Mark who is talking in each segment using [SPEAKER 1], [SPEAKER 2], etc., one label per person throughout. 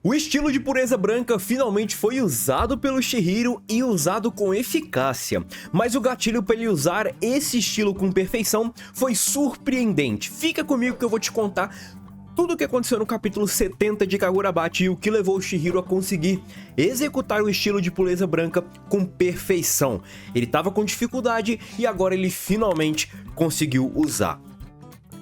[SPEAKER 1] O estilo de pureza branca finalmente foi usado pelo Chihiro e usado com eficácia, mas o gatilho para ele usar esse estilo com perfeição foi surpreendente. Fica comigo que eu vou te contar tudo o que aconteceu no capítulo 70 de Kagurabachi e o que levou o Chihiro a conseguir executar o estilo de pureza branca com perfeição. Ele estava com dificuldade e agora ele finalmente conseguiu usar.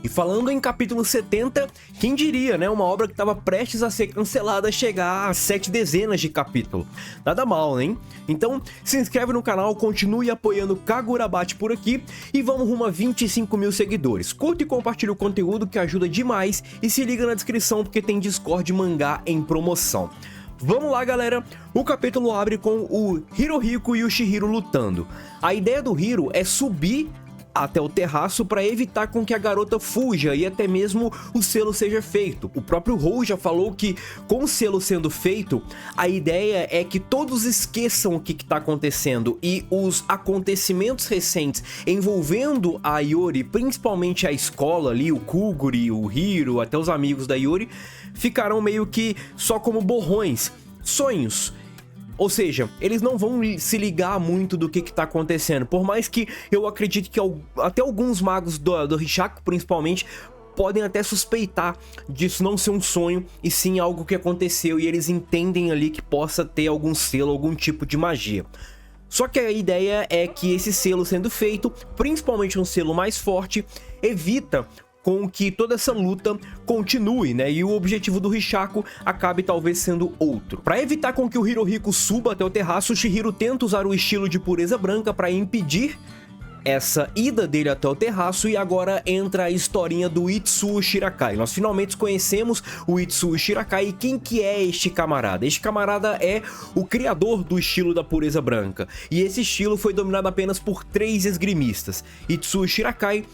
[SPEAKER 1] E falando em capítulo 70, quem diria, né? Uma obra que estava prestes a ser cancelada chegar a 7 dezenas de capítulo. Nada mal, hein? Então, se inscreve no canal, continue apoiando Kagurabachi por aqui e vamos rumo a 25 mil seguidores. Curta e compartilha o conteúdo que ajuda demais e se liga na descrição porque tem Discord mangá em promoção. Vamos lá, galera! O capítulo abre com o Hirohiko e o Chihiro lutando. A ideia do Hiro é subir até o terraço para evitar com que a garota fuja e até mesmo o selo seja feito. O próprio Hou já falou que com o selo sendo feito, a ideia é que todos esqueçam o que está acontecendo e os acontecimentos recentes envolvendo a Yuri, principalmente a escola ali, o Kuguri, o Hiro, até os amigos da Yuri, ficaram meio que só como borrões, sonhos. Ou seja, eles não vão se ligar muito do que tá acontecendo, por mais que eu acredite que até alguns magos do Rishaku, principalmente, podem até suspeitar disso não ser um sonho, e sim algo que aconteceu, e eles entendem ali que possa ter algum selo, algum tipo de magia. Só que a ideia é que esse selo sendo feito, principalmente um selo mais forte, evita com que toda essa luta continue, né? E o objetivo do Rishaku acabe talvez sendo outro. Para evitar com que o Hirohiko suba até o terraço, o Chihiro tenta usar o estilo de pureza branca para impedir essa ida dele até o terraço, e agora entra a historinha do Itsuo Shirakai. Nós finalmente conhecemos o Itsuo Shirakai. E quem que é este camarada? Este camarada é o criador do estilo da pureza branca. E esse estilo foi dominado apenas por 3 esgrimistas: Itsuo Shirakai,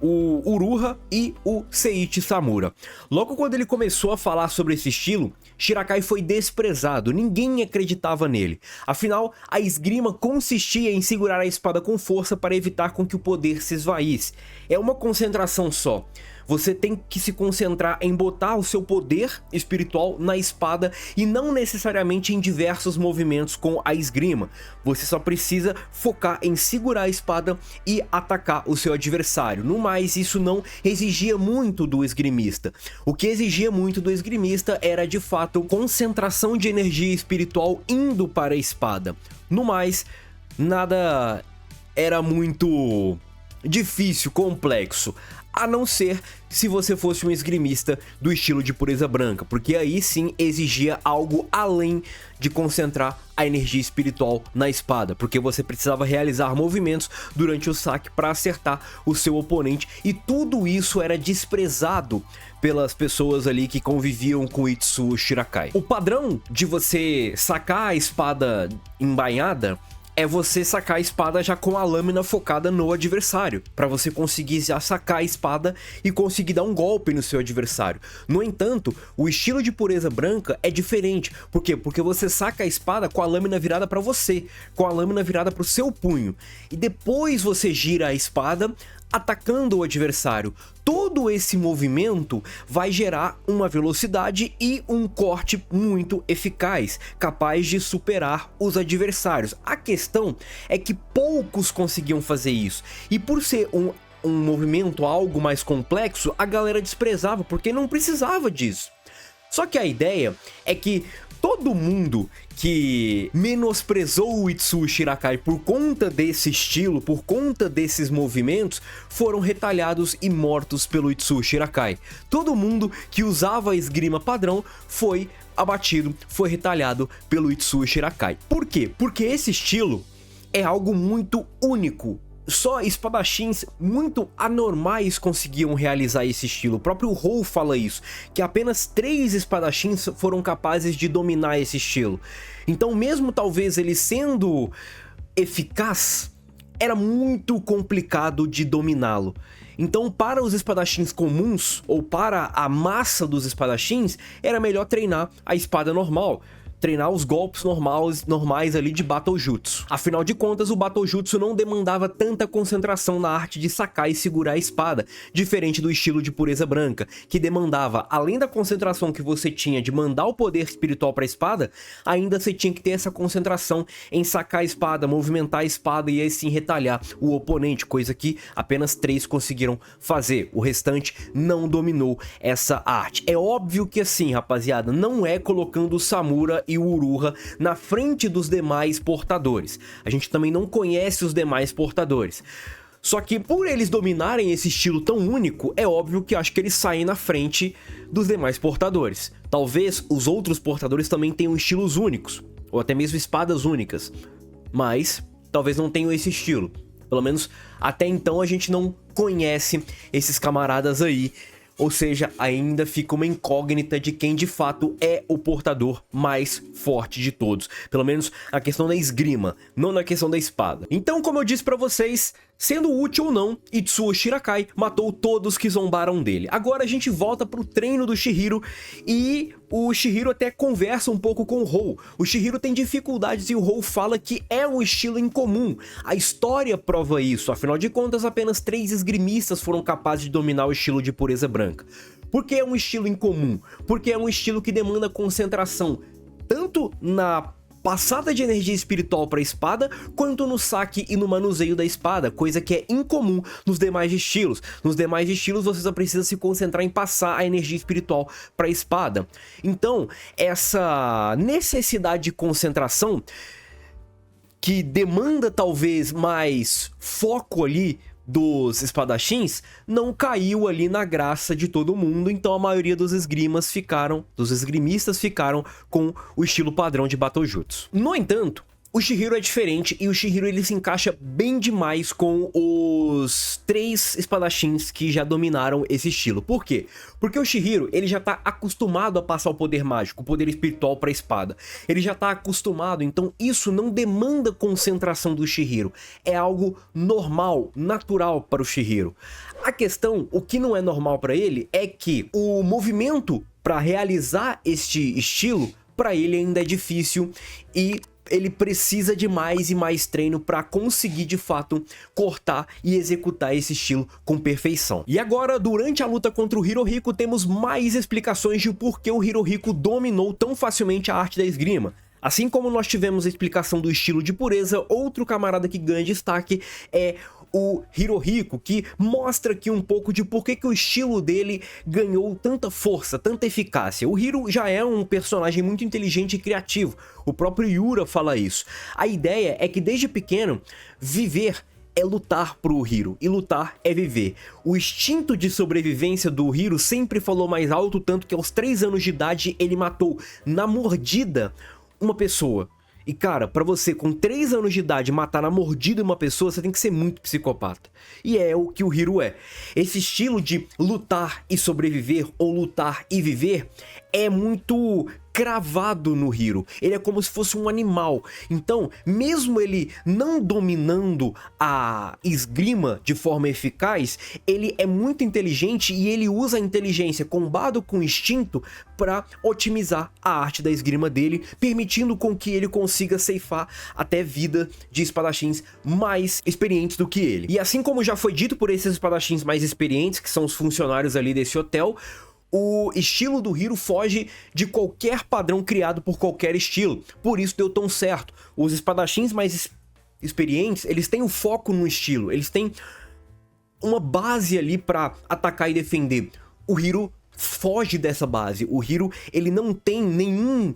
[SPEAKER 1] o Uruha e o Seiichi Samura. Logo quando ele começou a falar sobre esse estilo, Shirakai foi desprezado, ninguém acreditava nele. Afinal, a esgrima consistia em segurar a espada com força para evitar com que o poder se esvaísse. É uma concentração só. Você tem que se concentrar em botar o seu poder espiritual na espada e não necessariamente em diversos movimentos com a esgrima. Você só precisa focar em segurar a espada e atacar o seu adversário. No mais, isso não exigia muito do esgrimista. O que exigia muito do esgrimista era, de fato, concentração de energia espiritual indo para a espada. No mais, nada era muito difícil, complexo, a não ser se você fosse um esgrimista do estilo de pureza branca, porque aí sim exigia algo além de concentrar a energia espiritual na espada, porque você precisava realizar movimentos durante o saque para acertar o seu oponente, e tudo isso era desprezado pelas pessoas ali que conviviam com Itsuo Shirakai. O padrão de você sacar a espada embainhada é você sacar a espada já com a lâmina focada no adversário, para você conseguir já sacar a espada e conseguir dar um golpe no seu adversário. No entanto, o estilo de pureza branca é diferente. Por quê? Porque você saca a espada com a lâmina virada para você, com a lâmina virada para o seu punho, e depois você gira a espada atacando o adversário. Todo esse movimento vai gerar uma velocidade e um corte muito eficaz, capaz de superar os adversários. A questão é que poucos conseguiam fazer isso, e por ser um movimento algo mais complexo, a galera desprezava, porque não precisava disso. Só que a ideia é que todo mundo que menosprezou o Itsuo Shirakai por conta desse estilo, por conta desses movimentos, foram retalhados e mortos pelo Itsuo Shirakai. Todo mundo que usava a esgrima padrão foi abatido, foi retalhado pelo Itsuo Shirakai. Por quê? Porque esse estilo é algo muito único. Só espadachins muito anormais conseguiam realizar esse estilo. O próprio Hou fala isso, que apenas 3 espadachins foram capazes de dominar esse estilo. Então, mesmo talvez ele sendo eficaz, era muito complicado de dominá-lo. Então, para os espadachins comuns, ou para a massa dos espadachins, era melhor treinar a espada normal. treinar os golpes normais ali de Batojutsu. Afinal de contas, o Batojutsu não demandava tanta concentração na arte de sacar e segurar a espada, diferente do estilo de Pureza Branca, que demandava, além da concentração que você tinha de mandar o poder espiritual para a espada, ainda você tinha que ter essa concentração em sacar a espada, movimentar a espada e assim retalhar o oponente, coisa que apenas 3 conseguiram fazer. O restante não dominou essa arte. É óbvio que assim, rapaziada, não é colocando o Samura e o Uruha na frente dos demais portadores. A gente também não conhece os demais portadores. Só que por eles dominarem esse estilo tão único, é óbvio que acho que eles saem na frente dos demais portadores. Talvez os outros portadores também tenham estilos únicos, ou até mesmo espadas únicas, mas talvez não tenham esse estilo. Pelo menos até então a gente não conhece esses camaradas aí. Ou seja, ainda fica uma incógnita de quem de fato é o portador mais forte de todos. Pelo menos na questão da esgrima, não na questão da espada. Então, como eu disse pra vocês, sendo útil ou não, Itsuo Shirakai matou todos que zombaram dele. Agora a gente volta pro treino do Chihiro e o Chihiro até conversa um pouco com o Hou. O Chihiro tem dificuldades e o Hou fala que é um estilo incomum. A história prova isso, afinal de contas apenas 3 esgrimistas foram capazes de dominar o estilo de Pureza Branca. Por que é um estilo incomum? Porque é um estilo que demanda concentração, tanto na passada de energia espiritual para a espada, quanto no saque e no manuseio da espada, coisa que é incomum nos demais estilos. Nos demais estilos você só precisa se concentrar em passar a energia espiritual para a espada. Então, essa necessidade de concentração, que demanda talvez mais foco ali dos espadachins, não caiu ali na graça de todo mundo, então a maioria dos esgrimistas ficaram com o estilo padrão de Batojutsu. No entanto, o Chihiro é diferente e o Chihiro ele se encaixa bem demais com os 3 espadachins que já dominaram esse estilo. Por quê? Porque o Chihiro ele já tá acostumado a passar o poder mágico, o poder espiritual para a espada. Ele já tá acostumado, então isso não demanda concentração do Chihiro. É algo normal, natural para o Chihiro. A questão, o que não é normal para ele, é que o movimento para realizar este estilo, para ele ainda é difícil e ele precisa de mais e mais treino para conseguir de fato cortar e executar esse estilo com perfeição. E agora, durante a luta contra o Hirohiko, temos mais explicações de por que o Hirohiko dominou tão facilmente a arte da esgrima. Assim como nós tivemos a explicação do estilo de pureza, outro camarada que ganha destaque é o Hirohiko, que mostra aqui um pouco de por que o estilo dele ganhou tanta força, tanta eficácia. O Hiro já é um personagem muito inteligente e criativo, o próprio Yura fala isso. A ideia é que desde pequeno, viver é lutar pro Hiro, e lutar é viver. O instinto de sobrevivência do Hiro sempre falou mais alto, tanto que aos 3 anos de idade ele matou na mordida uma pessoa. E cara, pra você com 3 anos de idade matar na mordida uma pessoa, você tem que ser muito psicopata. E é o que o Hiro é. Esse estilo de lutar e sobreviver, ou lutar e viver, é muito cravado no Hiro. Ele é como se fosse um animal. Então, mesmo ele não dominando a esgrima de forma eficaz, ele é muito inteligente e ele usa a inteligência combado com instinto para otimizar a arte da esgrima dele, permitindo com que ele consiga ceifar até vida de espadachins mais experientes do que ele. E assim como já foi dito por esses espadachins mais experientes, que são os funcionários ali desse hotel, o estilo do Hiro foge de qualquer padrão criado por qualquer estilo, por isso deu tão certo. Os espadachins mais experientes, eles têm o foco no estilo, eles têm uma base ali para atacar e defender. O Hiro foge dessa base, o Hiro ele não tem nenhum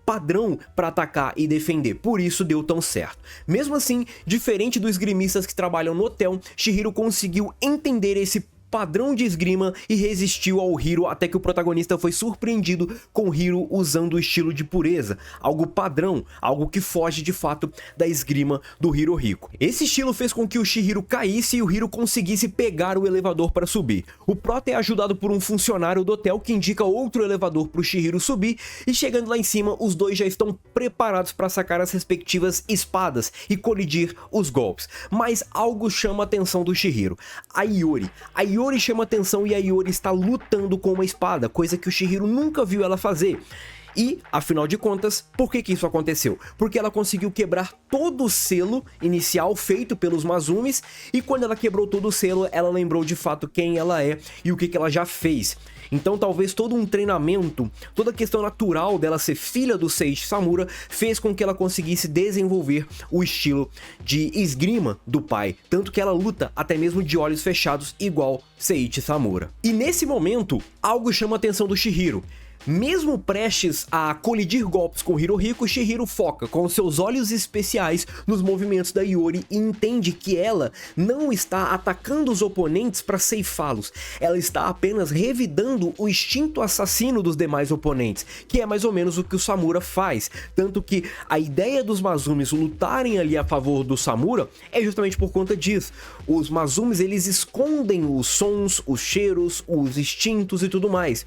[SPEAKER 1] padrão para atacar e defender, por isso deu tão certo. Mesmo assim, diferente dos esgrimistas que trabalham no hotel, Chihiro conseguiu entender esse padrão de esgrima e resistiu ao Hiro até que o protagonista foi surpreendido com o Hiro usando o estilo de pureza, algo padrão, algo que foge de fato da esgrima do Hirohiko. Esse estilo fez com que o Chihiro caísse e o Hiro conseguisse pegar o elevador para subir. O prota é ajudado por um funcionário do hotel que indica outro elevador para o Chihiro subir e chegando lá em cima os dois já estão preparados para sacar as respectivas espadas e colidir os golpes. Mas algo chama a atenção do Chihiro, a Iori. A Iori chama atenção e a Iori está lutando com uma espada, coisa que o Chihiro nunca viu ela fazer. E, afinal de contas, por que isso aconteceu? Porque ela conseguiu quebrar todo o selo inicial feito pelos Mazumis, e quando ela quebrou todo o selo, ela lembrou de fato quem ela é e o que ela já fez. Então talvez todo um treinamento, toda a questão natural dela ser filha do Seiichi Samura fez com que ela conseguisse desenvolver o estilo de esgrima do pai, tanto que ela luta até mesmo de olhos fechados igual Seiichi Samura. E nesse momento, algo chama a atenção do Chihiro. Mesmo prestes a colidir golpes com Hirohiko, Chihiro foca com seus olhos especiais nos movimentos da Iori e entende que ela não está atacando os oponentes para ceifá-los, ela está apenas revidando o instinto assassino dos demais oponentes, que é mais ou menos o que o Samura faz, tanto que a ideia dos Mazumis lutarem ali a favor do Samura é justamente por conta disso. Os Mazumis, eles escondem os sons, os cheiros, os instintos e tudo mais.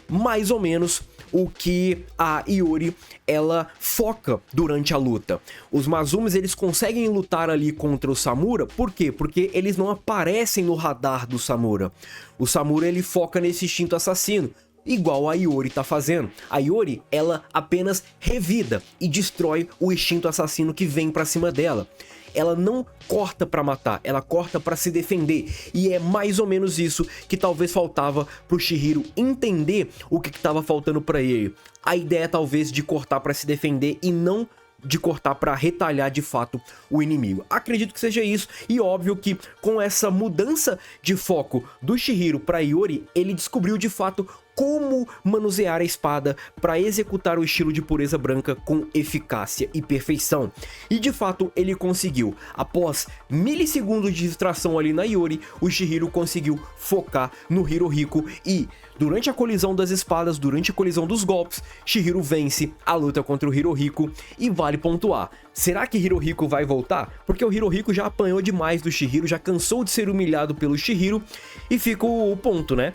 [SPEAKER 1] Mais ou menos o que a Iori ela foca durante a luta. Os Mazumis, eles conseguem lutar ali contra o Samura, por quê? Porque eles não aparecem no radar do Samura. O Samura, ele foca nesse instinto assassino, igual a Iori tá fazendo. A Iori, ela apenas revida e destrói o instinto assassino que vem pra cima dela. Ela não corta pra matar, ela corta pra se defender. E é mais ou menos isso que talvez faltava pro Chihiro entender o que estava faltando pra ele. A ideia talvez de cortar pra se defender e não de cortar pra retalhar de fato o inimigo. Acredito que seja isso, e óbvio que com essa mudança de foco do Chihiro pra Iori, ele descobriu de fato como manusear a espada para executar o estilo de pureza branca com eficácia e perfeição. E de fato ele conseguiu. Após milissegundos de distração ali na Iori, o Chihiro conseguiu focar no Hirohiko e durante a colisão das espadas, durante a colisão dos golpes, Chihiro vence a luta contra o Hirohiko. E vale pontuar, será que Hirohiko vai voltar? Porque o Hirohiko já apanhou demais do Chihiro, já cansou de ser humilhado pelo Chihiro, e fica o ponto, né?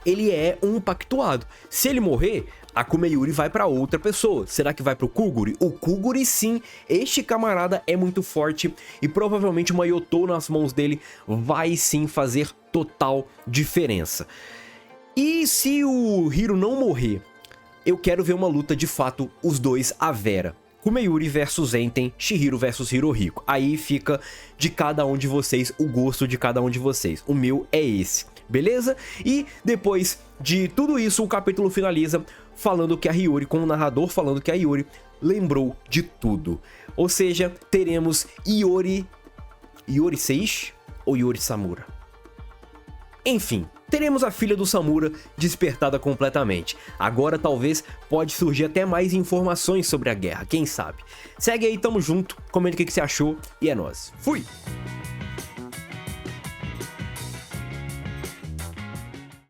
[SPEAKER 1] Ele é um pactuado. Se ele morrer, a Kume-Yuri vai para outra pessoa. Será que vai pro Kuguri? O Kuguri, sim, este camarada é muito forte e provavelmente uma Yotou nas mãos dele vai sim fazer total diferença. E se o Hiro não morrer, eu quero ver uma luta de fato, os dois à vera. Kume-Yuri versus Enten, Chihiro versus Hirohiko. Aí fica de cada um de vocês, o gosto de cada um de vocês. O meu é esse, beleza? E depois de tudo isso, o capítulo finaliza falando que a Hiyori, com o narrador falando que a Hiyori lembrou de tudo. Ou seja, teremos Iori Seiichi ou Iori Samura? Enfim, teremos a filha do Samura despertada completamente. Agora talvez pode surgir até mais informações sobre a guerra, quem sabe? Segue aí, tamo junto, comenta o que você achou e é nóis. Fui!